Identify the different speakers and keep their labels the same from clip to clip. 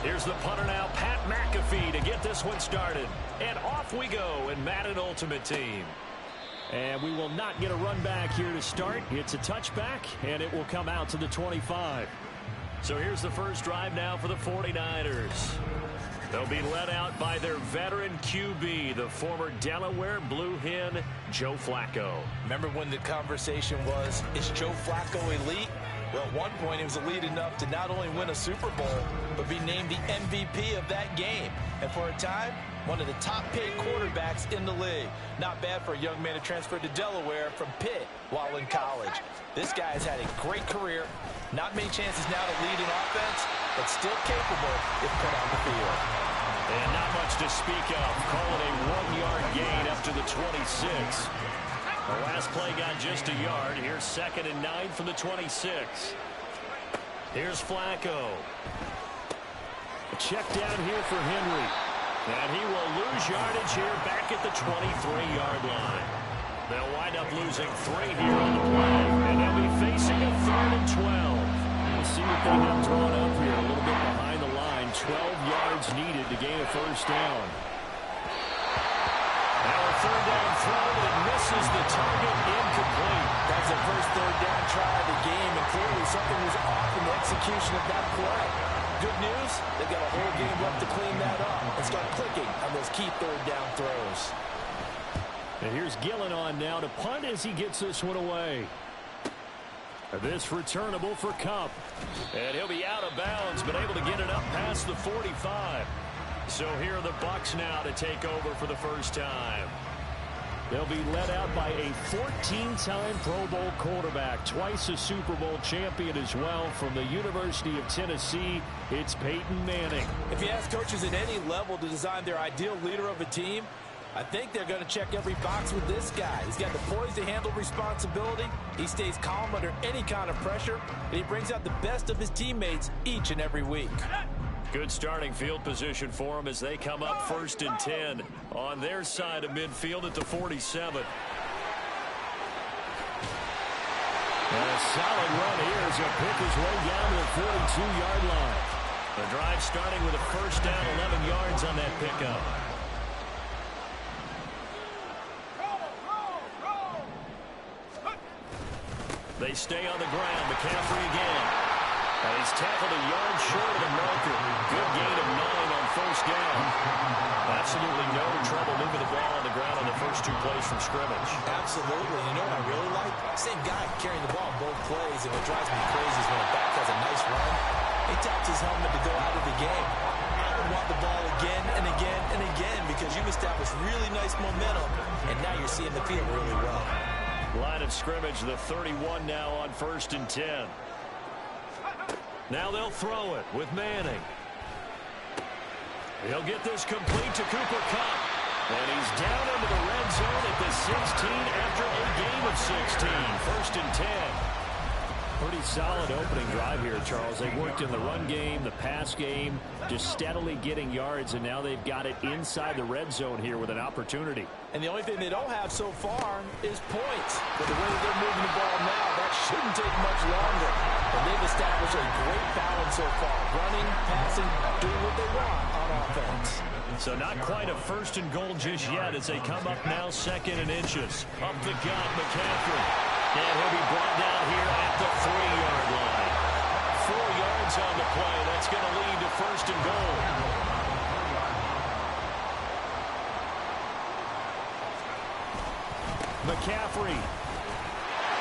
Speaker 1: Here's the punter now, Pat McAfee, to get this one started. And off we go in Madden Ultimate Team. And we will not get a run back here to start. It's a touchback, and it will come out to the 25. So here's the first drive now for the 49ers. They'll be led out by their veteran QB, the former Delaware Blue Hen, Joe Flacco.
Speaker 2: Remember when the conversation was, is Joe Flacco elite? Well, at one point, he was elite enough to not only win a Super Bowl, but be named the MVP of that game. And for a time, one of the top-paid quarterbacks in the league. Not bad for a young man who transferred to Delaware from Pitt while in college. This guy has had a great career. Not many chances now to lead an offense, but still capable if put on the field.
Speaker 1: And not much to speak of. Call it a 1-yard gain up to the 26. The last play got just a yard. Here's 2nd and 9 from the 26. Here's Flacco. A check down here for Henry. And he will lose yardage here back at the 23-yard line. They'll wind up losing 3 here on the play. And they'll be facing a 3rd and 12. We'll see what they have drawn up here. A little bit behind the line. 12 yards needed to gain a first down. Now a 3rd down throw, but it misses the target, incomplete.
Speaker 2: That's the first 3rd down try of the game, and clearly something was off in the execution of that play. Good news, they've got a whole game left to clean that up and start clicking on those key 3rd down throws.
Speaker 1: And here's Gillen on now to punt as he gets this one away. This returnable for Kupp. And he'll be out of bounds, but able to get it up past the 45. So here are the Bucs now to take over for the first time. They'll be led out by a 14-time Pro Bowl quarterback, twice a Super Bowl champion as well from the University of Tennessee. It's Peyton Manning.
Speaker 2: If you ask coaches at any level to design their ideal leader of a team, I think they're going to check every box with this guy. He's got the poise to handle responsibility. He stays calm under any kind of pressure, and he brings out the best of his teammates each and every week.
Speaker 1: Good starting field position for them as they come up 1st and 10 on their side of midfield at the 47. And a solid run here as he'll pick his way down to the 42-yard line. The drive starting with a first down, 11 yards on that pickup. They stay on the ground. McCaffrey again. And he's tackled a yard short of the marker. Good gain of 9 on first down. Absolutely no trouble moving the ball on the ground on the first 2 plays from scrimmage.
Speaker 2: Absolutely. You know what I really like? Same guy carrying the ball both plays, and what drives me crazy is when a back has a nice run, he taps his helmet to go out of the game. I would want the ball again and again and again because you've established really nice momentum, and now you're seeing the field really well.
Speaker 1: Line of scrimmage, the 31 now on 1st and 10. Now they'll throw it with Manning. He'll get this complete to Cooper Kupp. And he's down into the red zone at the 16 after a game of 16. 1st and 10. Pretty solid opening drive here, Charles. They worked in the run game, the pass game, just steadily getting yards, and now they've got it inside the red zone here with an opportunity.
Speaker 2: And the only thing they don't have so far is points. But the way they're moving the ball now, that shouldn't take much longer. And they've established a great balance so far. Running, passing, doing what they want on offense.
Speaker 1: So not quite a 1st and goal just yet as they come up now 2nd and inches. Up the gut, McCaffrey. And he'll be brought down here at the 3-yard line. 4 yards on the play. That's going to lead to 1st and goal. McCaffrey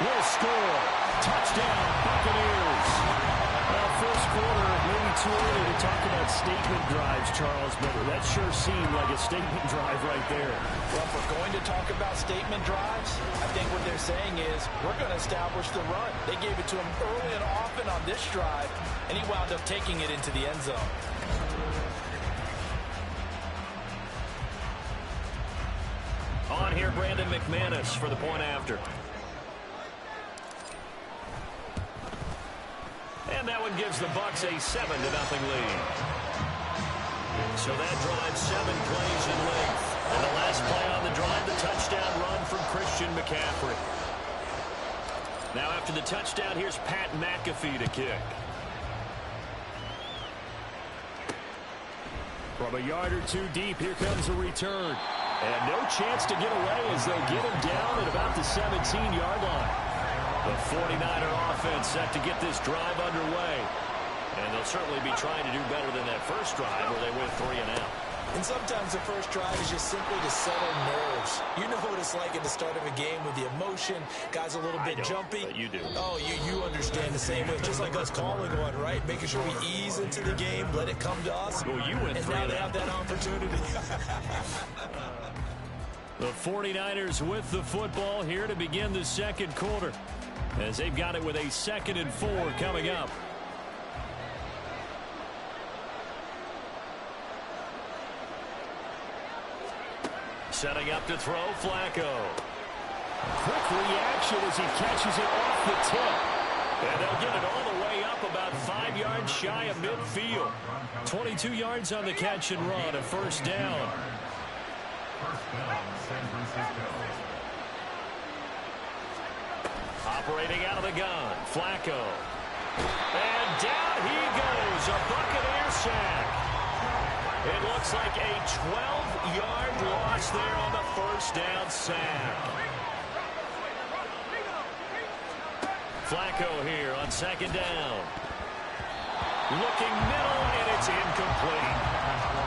Speaker 1: will score. Touchdown, Buccaneers. Well, first quarter, maybe too early to talk about statement drives, Charles, but that sure seemed like a statement drive right there.
Speaker 2: Well, if we're going to talk about statement drives, I think what they're saying is we're going to establish the run. They gave it to him early and often on this drive, and he wound up taking it into the end zone. On here, Brandon McManus for the point after.
Speaker 1: that one gives the Bucs a 7-0 lead. So that drive 7 plays in length. And the last play on the drive, the touchdown run from Christian McCaffrey. Now after the touchdown, here's Pat McAfee to kick. From a yard or two deep, here comes a return. And no chance to get away as they'll get him down at about the 17-yard line. The 49er offense set to get this drive underway. And they'll certainly be trying to do better than that first drive where they went 3 and out.
Speaker 2: And sometimes the first drive is just simply to settle nerves. You know what it's like at the start of a game with the emotion. Guys a little bit jumpy.
Speaker 1: But you do.
Speaker 2: Oh, you understand the same way. Just like us calling one, right? Making sure we ease into the game, let it come to us.
Speaker 1: Well, you went 3
Speaker 2: and now
Speaker 1: and
Speaker 2: they
Speaker 1: out.
Speaker 2: have that opportunity.
Speaker 1: The 49ers with the football here to begin the second quarter, as they've got it with a 2nd and 4 coming up. Setting up to throw, Flacco. Quick reaction as he catches it off the tip. And they'll get it all the way up about 5 yards shy of midfield. 22 yards on the catch and run, a first down. Operating out of the gun, Flacco. And down he goes, a Buccaneer sack. It looks like a 12-yard loss there on the first down sack. Flacco here on 2nd down. Looking middle, and it's incomplete.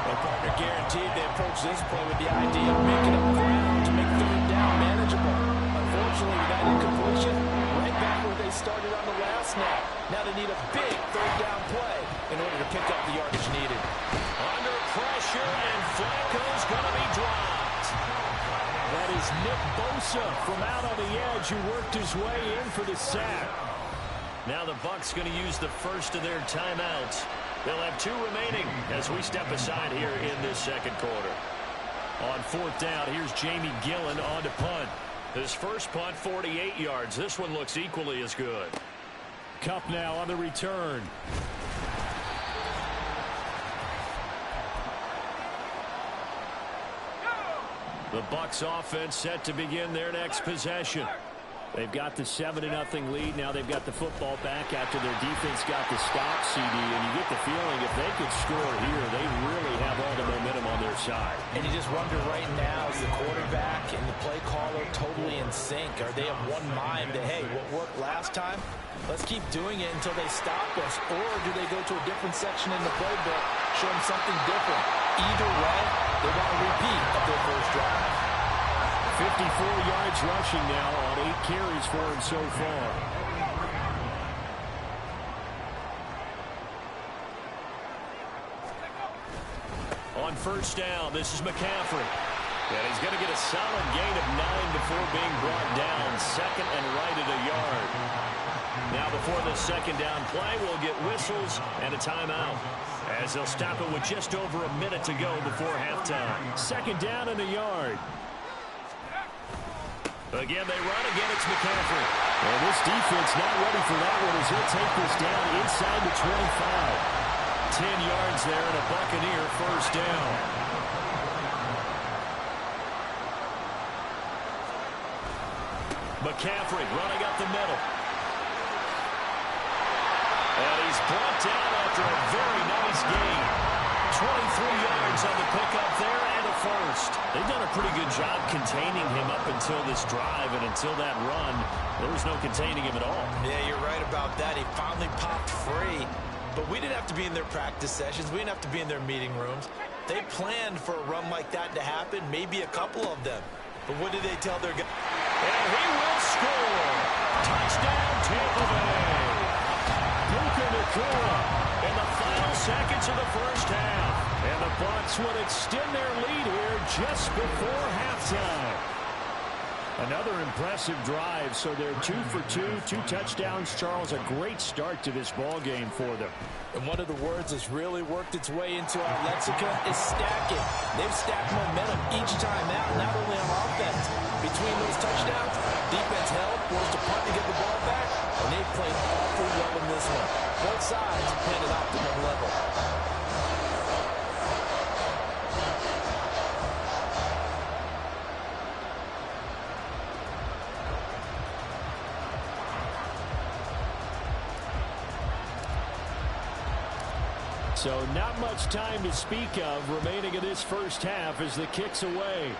Speaker 2: Well, partner guaranteed they approach this play with the idea of making up ground to make 3rd down manageable. Unfortunately, with that incompletion, right back where they started on the last snap. Now they need a big 3rd down play in order to pick up the yardage needed.
Speaker 1: Under pressure, and Flacco's going to be dropped. That is Nick Bosa from out on the edge who worked his way in for the sack. Now the Bucs going to use the first of their timeouts. They'll have 2 remaining as we step aside here in this second quarter. On 4th down, here's Jamie Gillen on to punt. His first punt, 48 yards. This one looks equally as good. Kupp now on the return. The Bucs offense set to begin their next possession. They've got the 7-0 lead. Now they've got the football back after their defense got the stop, CD. And you get the feeling if they could score here, they really have all the momentum on their side.
Speaker 2: And you just wonder right now, is the quarterback and the play caller totally in sync? Are they of one mind that, hey, what worked last time? Let's keep doing it until they stop us. Or do they go to a different section in the playbook, show them something different? Either way, they want a repeat of their first drive.
Speaker 1: 54 yards rushing now on 8 carries for him so far. On 1st down, this is McCaffrey. And he's going to get a solid gain of 9 before being brought down. 2nd and right at a yard. Now before the 2nd down play, we'll get whistles and a timeout, as they'll stop it with just over a minute to go before halftime. 2nd down and a yard. Again, they run. Again, it's McCaffrey. And this defense not ready for that one as he'll take this down inside the 25. 10 yards there and a Buccaneer first down. McCaffrey running up the middle. And he's brought down after a very nice gain. 23 yards on the pickup there and a first. They've done a pretty good job containing him up until this drive, and until that run, there was no containing him at all.
Speaker 2: Yeah, you're right about that. He finally popped free. But we didn't have to be in their practice sessions. We didn't have to be in their meeting rooms. They planned for a run like that to happen, maybe a couple of them. But what did they tell their guys?
Speaker 1: And he will score. Touchdown, Tampa Bay. Puka Nacua in the final seconds of the first half. And the Bucs will extend their lead here just before halftime. Another impressive drive, so they're 2 for 2, 2 touchdowns. Charles, a great start to this ball game for them.
Speaker 2: And one of the words that's really worked its way into our lexicon is stacking. They've stacked momentum each time out, not only on offense. Between those touchdowns, defense held, forced a punt to get the ball back, and they played awfully well in this one. Both sides played at optimum level.
Speaker 1: So not much time to speak of remaining in this first half as the kick's away.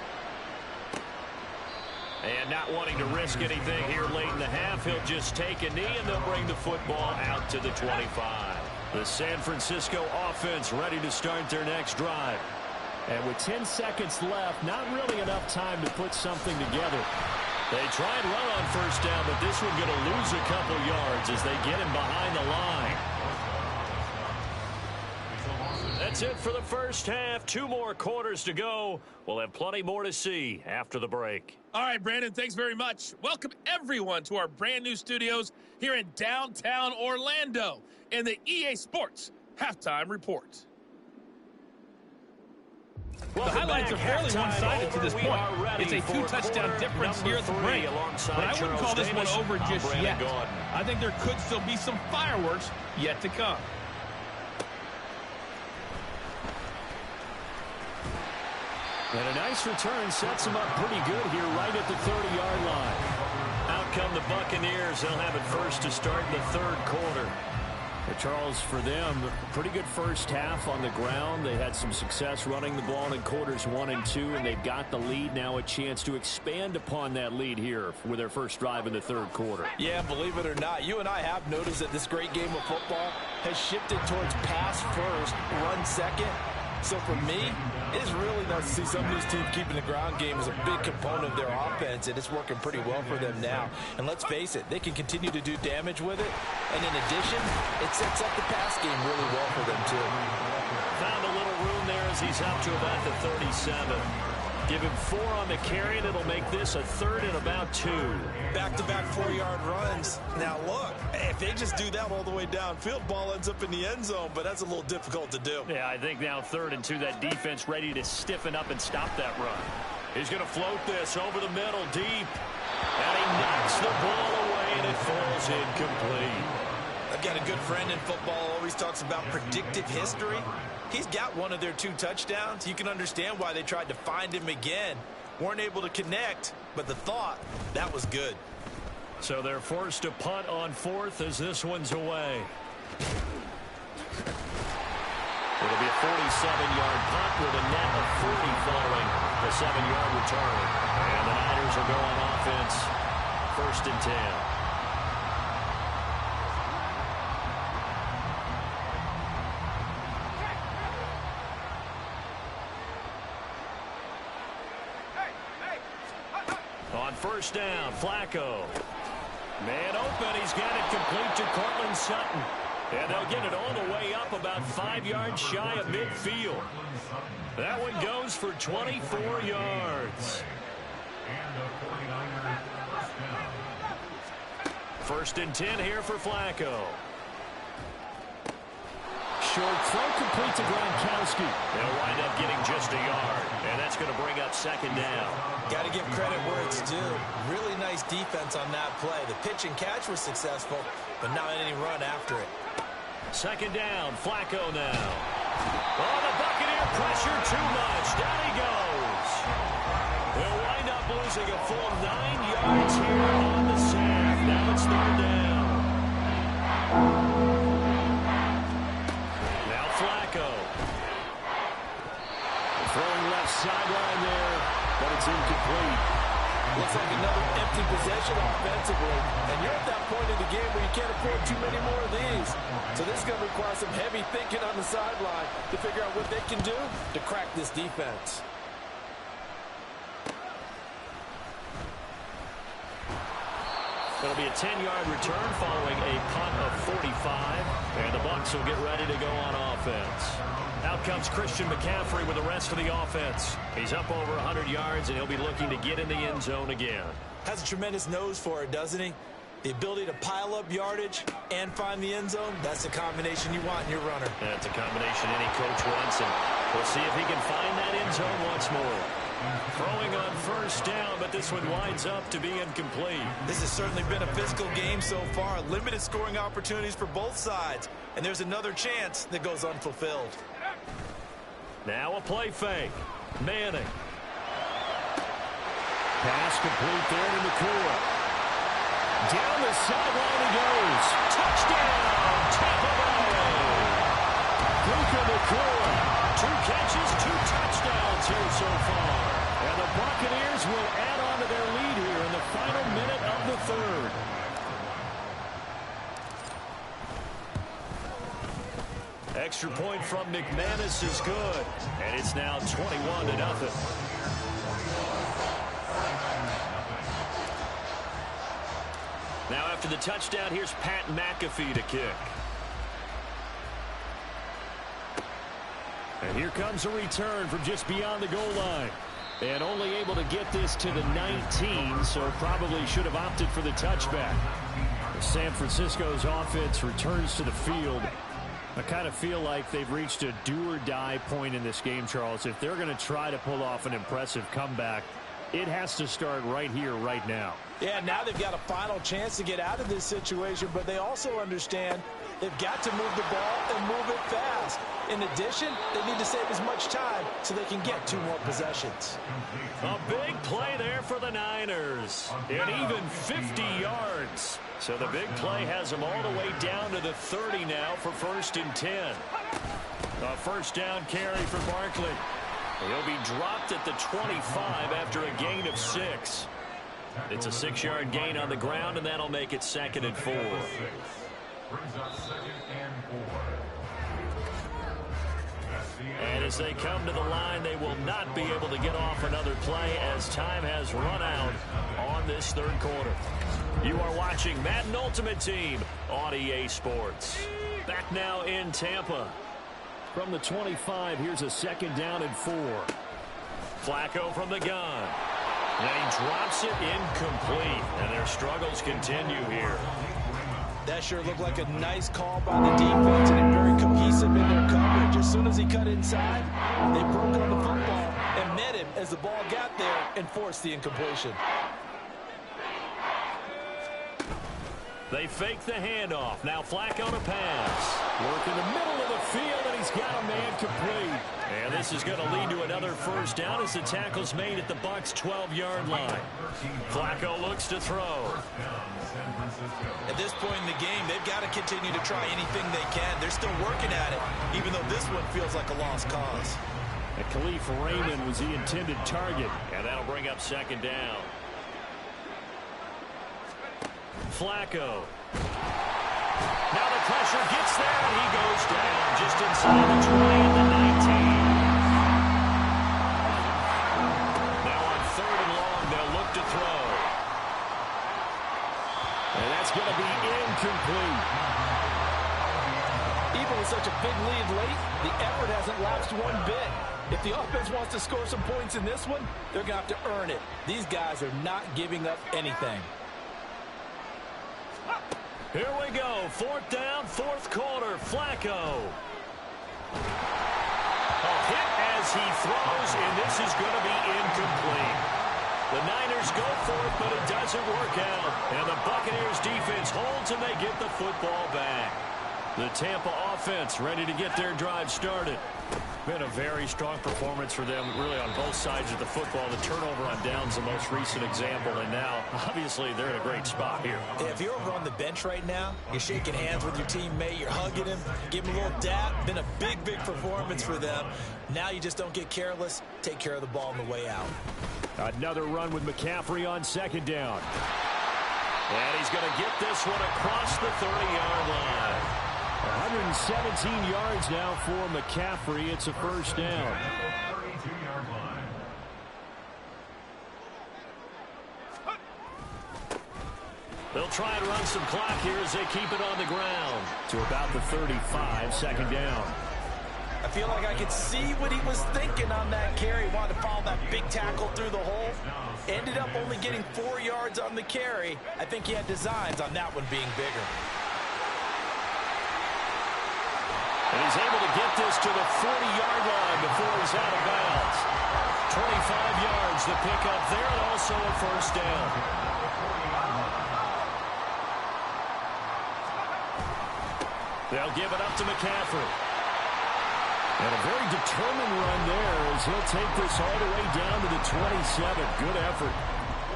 Speaker 1: And not wanting to risk anything here late in the half, he'll just take a knee and they'll bring the football out to the 25. The San Francisco offense ready to start their next drive. And with 10 seconds left, not really enough time to put something together. They try and run on first down, but this one going to lose a couple yards as they get him behind the line. That's it for the first half. 2 more quarters to go. We'll have plenty more to see after the break.
Speaker 3: All right, Brandon, thanks very much. Welcome everyone to our brand new studios here in downtown Orlando in the EA Sports Halftime Report. The highlights are fairly one-sided to this point. It's a 2-touchdown difference here at the break. But I wouldn't call this one over just yet. I think there could still be some fireworks yet to come.
Speaker 1: And a nice return sets them up pretty good here right at the 30-yard line. Out come the Buccaneers. They'll have it first to start in the third quarter. But Charles, for them, pretty good first half on the ground. They had some success running the ball in quarters 1 and 2, and they've got the lead. Now a chance to expand upon that lead here with their first drive in the third quarter.
Speaker 2: Yeah, believe it or not, you and I have noticed that this great game of football has shifted towards pass first, run second. So for me, it's really nice to see some of these teams keeping the ground game as a big component of their offense, and it's working pretty well for them now. And let's face it, they can continue to do damage with it. And in addition, it sets up the pass game really well for them, too.
Speaker 1: Found a little room there as he's up to about the 37. Give him 4 on the carry, and it'll make this a third and about 2.
Speaker 4: Back-to-back 4-yard runs. Now, look, if they just do that all the way downfield, ball ends up in the end zone, but that's a little difficult to do.
Speaker 1: Yeah, I think now 3rd and 2, that defense ready to stiffen up and stop that run. He's going to float this over the middle, deep. And he knocks the ball away, and it falls incomplete.
Speaker 4: I've got a good friend in football, always talks about predictive history. He's got one of their 2 touchdowns. You can understand why they tried to find him again. Weren't able to connect, but the thought, that was good.
Speaker 1: So they're forced to punt on 4th as this one's away. It'll be a 47-yard punt with a net of 40 following the 7-yard return. And the Niners will go on offense, 1st and 10. On first down, Flacco. Man open, he's got it complete to Cortland Sutton. And they'll get it all the way up about 5 yards shy of midfield. That one goes for 24 yards. 1st and 10 here for Flacco. Short throw complete to Gronkowski. They'll wind up getting just a yard, and that's going to bring up 2nd down.
Speaker 4: Got to give credit where it's due. Really nice defense on that play. The pitch and catch was successful, but not any run after it.
Speaker 1: 2nd down, Flacco now. Oh, the Buccaneer pressure too much. Down he goes. They'll wind up losing a full 9 yards here on the sack. Now it's 3rd down. Throwing left sideline there, but it's incomplete.
Speaker 4: Looks like another empty possession offensively. And you're at that point in the game where you can't afford too many more of these. So this is going to require some heavy thinking on the sideline to figure out what they can do to crack this defense.
Speaker 1: It'll be a 10-yard return following a punt of 45. And the Bucs will get ready to go on offense. Out comes Christian McCaffrey with the rest of the offense. He's up over 100 yards, and he'll be looking to get in the end zone again.
Speaker 4: Has a tremendous nose for it, doesn't he? The ability to pile up yardage and find the end zone, that's the combination you want in your runner.
Speaker 1: That's a combination any coach wants, and we'll see if he can find that end zone once more. Throwing on first down, but this one winds up to be incomplete.
Speaker 2: This has certainly been a physical game so far. Limited scoring opportunities for both sides. And there's another chance that goes unfulfilled.
Speaker 1: Now a play fake. Manning. Pass complete there to McCoy. Down the sideline he goes. Touchdown, Tampa Bay. McCoy. 2 catches, 2 touchdowns here so far. And the Buccaneers will add on to their lead here in the final minute of the third. Extra point from McManus is good. And it's now 21-0. Now after the touchdown, here's Pat McAfee to kick. And here comes a return from just beyond the goal line. And only able to get this to the 19, so probably should have opted for the touchback. San Francisco's offense returns to the field. I kind of feel like they've reached a do-or-die point in this game, Charles. If they're going to try to pull off an impressive comeback, it has to start right here, right now.
Speaker 2: Yeah, now they've got a final chance to get out of this situation, but they also understand they've got to move the ball and move it fast. In addition, they need to save as much time so they can get 2 more possessions.
Speaker 1: A big play there for the Niners. And even 50 yards. So the big play has them all the way down to the 30 now for 1st and 10. A first down carry for Barkley. He'll be dropped at the 25 after a gain of 6. It's a 6-yard gain on the ground, and that'll make it 2nd and 4. And as they come to the line, they will not be able to get off another play as time has run out on this 3rd quarter. You are watching Madden Ultimate Team on EA Sports. Back now in Tampa. From the 25, here's a 2nd down and 4. Flacco from the gun. And he drops it incomplete. And their struggles continue here.
Speaker 2: That sure looked like a nice call by the defense, and very cohesive in their coverage. As soon as he cut inside, they broke on the football and met him as the ball got there and forced the incompletion.
Speaker 1: They fake the handoff. Now Flacco to pass. Work in the middle of the field, and he's got a man complete. And this is going to lead to another first down as the tackle's made at the Bucs' 12-yard line. Flacco looks to throw.
Speaker 2: At this point in the game, they've got to continue to try anything they can. They're still working at it, even though this one feels like a lost cause.
Speaker 1: And Khalif Raymond was the intended target, and that'll bring up 2nd down. Flacco. Now the pressure gets there, and he goes down just inside the 20 and the 19. Now on 3rd and long, they'll look to throw. And that's going to be incomplete.
Speaker 2: Even with such a big lead late, the effort hasn't lapsed one bit. If the offense wants to score some points in this one, they're going to have to earn it. These guys are not giving up anything.
Speaker 1: Here we go. 4th down, 4th quarter. Flacco. A hit as he throws, and this is going to be incomplete. The Niners go for it, but it doesn't work out. And the Buccaneers defense holds, and they get the football back. The Tampa offense ready to get their drive started. Been a very strong performance for them, really, on both sides of the football. The turnover on downs, the most recent example, and now, obviously, they're in a great spot here.
Speaker 2: If you're over on the bench right now, you're shaking hands with your teammate, you're hugging him, give him a little dap. Been a big, big performance for them. Now you just don't get careless. Take care of the ball on the way out.
Speaker 1: Another run with McCaffrey on 2nd down. And he's going to get this one across the 30-yard line. 117 yards now for McCaffrey. It's a first down. They'll try and run some clock here as they keep it on the ground. To about the 35, 2nd down.
Speaker 2: I feel like I could see what he was thinking on that carry. Wanted to follow that big tackle through the hole. Ended up only getting 4 yards on the carry. I think he had designs on that one being bigger.
Speaker 1: And he's able to get this to the 40-yard line before he's out of bounds. 25 yards to pick up there, and also a first down. They'll give it up to McCaffrey. And a very determined run there as he'll take this all the way down to the 27. Good effort.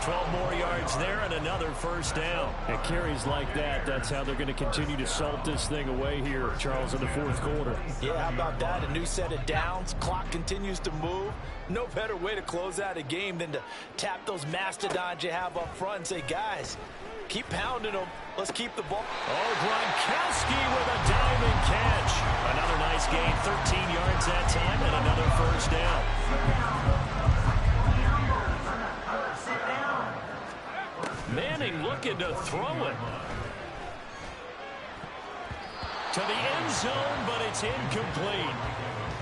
Speaker 1: 12 more yards there and another first down. It carries like that. That's how they're going to continue to salt this thing away here, Charles, in the fourth quarter.
Speaker 2: Yeah, how about that? A new set of downs. Clock continues to move. No better way to close out a game than to tap those mastodons you have up front and say, guys, keep pounding them. Let's keep the ball.
Speaker 1: Oh, Gronkowski with a diamond catch. Another nice gain, 13 yards that time, and another first down. Manning looking to throw it to the end zone, but it's incomplete.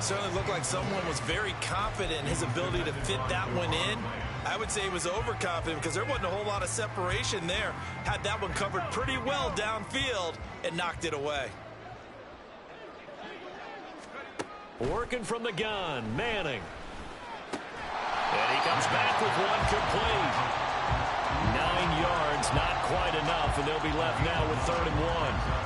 Speaker 2: Certainly looked like someone was very confident in his ability to fit that one in. I would say he was overconfident because there wasn't a whole lot of separation there. Had that one covered pretty well downfield and knocked it away.
Speaker 1: Working from the gun, Manning. And he comes back with one complete. 9 yards, not quite enough, and they'll be left now with 3rd and 1.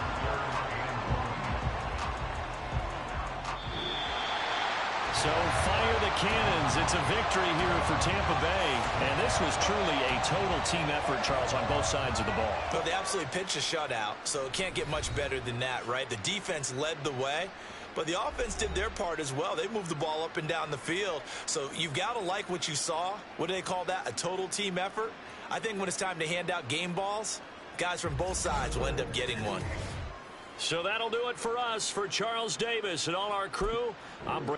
Speaker 1: So fire the cannons. It's a victory here for Tampa Bay. And this was truly a total team effort, Charles, on both sides of the ball.
Speaker 2: Well, they absolutely pitched a shutout, so it can't get much better than that, right? The defense led the way, but the offense did their part as well. They moved the ball up and down the field. So you've got to like what you saw. What do they call that? A total team effort? I think when it's time to hand out game balls, guys from both sides will end up getting one.
Speaker 1: So that'll do it for us. For Charles Davis and all our crew, I'm Brent.